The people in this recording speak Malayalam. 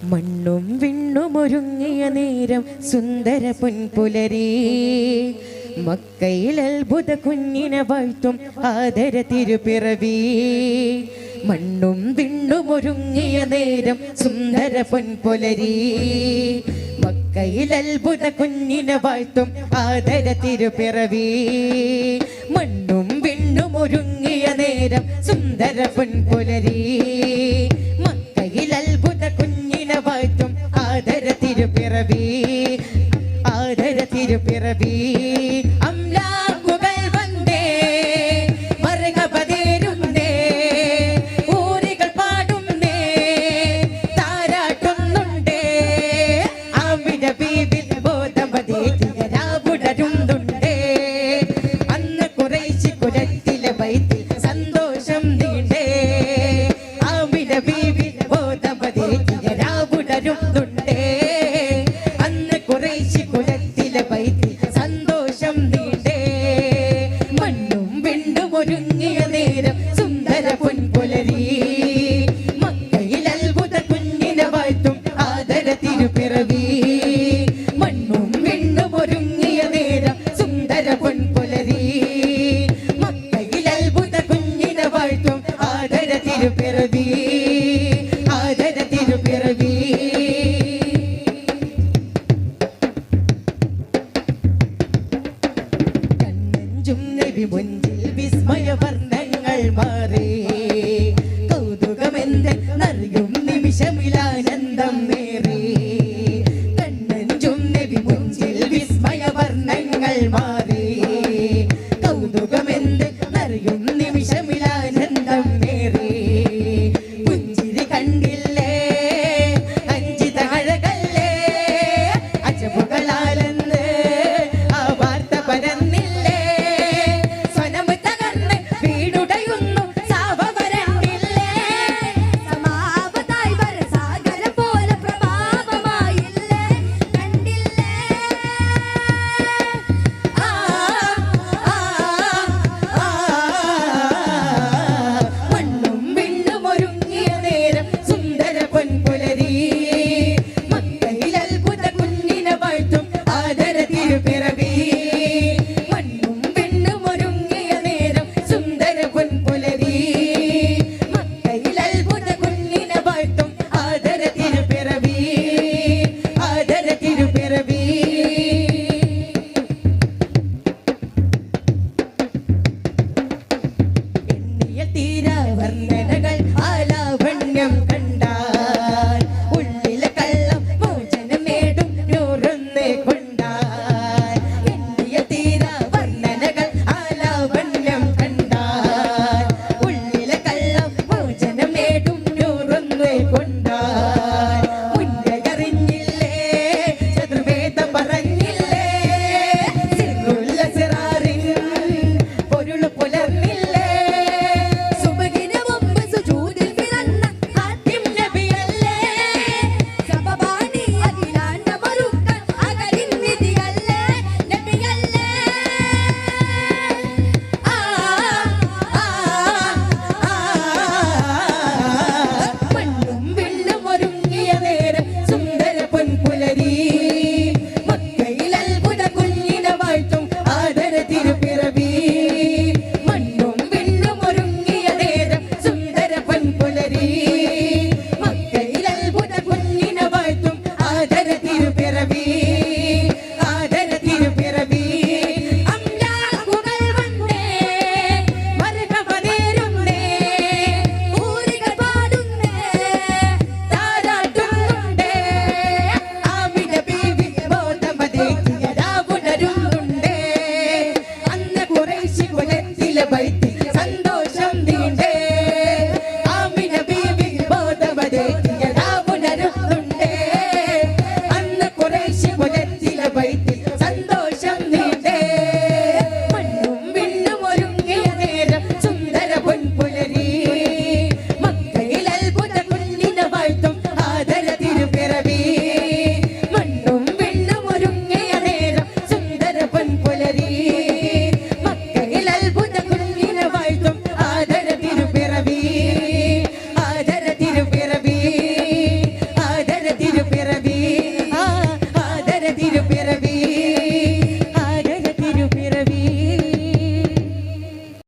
മണ്ണും വിണ്ണും ഒരുങ്ങിയ നേരം സുന്ദര പൊൻപുലരി മക്കയിൽ അത്ഭുത കുഞ്ഞിനെ വാഴ്ത്തും ആദര തിരുപ്പിറവി. മണ്ണും വിണ്ണും ഒരുങ്ങിയ നേരം സുന്ദര പൊൻപുലരി മക്കയിൽ അത്ഭുത കുഞ്ഞിനെ വാഴ്ത്തും ആദര തിരുപ്പിറവി. മണ്ണും വിണ്ണും ഒരുങ്ങിയ നേരം സുന്ദര പൊൻപുലരി മക്കയിൽ അത്ഭുത കുഞ്ഞിനെ വാഴ്ത്തും ആദര തിരുപ്പിറവി. ആദര തിരുപ്പിറവി. അംലാക്കുകൾ വന്നേ മറുകപതേരുന്നേ ഊരികൾ പാടുന്നേ താരാട്ടുന്നുണ്ടേ ആമിന ബീബി ബോധമതേരാവുടരുന്നുണ്ടേ. അന്ന് ഖുറൈശി കുലത്തിലെ ബൈത്തിൽ സന്തോഷം നീണ്ടേ ആമിന ബീബി ബോധമതേരാവുടരുന്നുണ്ടേ. അന്ന് ഖുറൈശി കുലത്തിലെ ബൈത്തിൽ സന്തോഷം നീണ്ടേ. മണ്ണും വിണ്ണും ഒരുങ്ങിയ നേരം സുന്ദര പൊൻപുലരി മക്കയിൽ അത്ഭുത കുഞ്ഞിനെ വാഴ്ത്തും ആദര തിരുപ്പിറവി. മണ്ണും വിണ്ണും ഒരുങ്ങിയ നേരം സുന്ദര പൊൻപുലരി മക്കയിൽ അത്ഭുത കുഞ്ഞിനെ വാഴ്ത്തും ആദര തിരുപ്പിറവി. ആദര തിരുപ്പിറവി. കണ്ണഞ്ചും നബി മുഞ്ചിൽ വിസ്മയ വർണ്ണങ്ങൾ മാറി കൗതുകമെന്തെന്നറിയും നിമിഷമിലാനന്ദം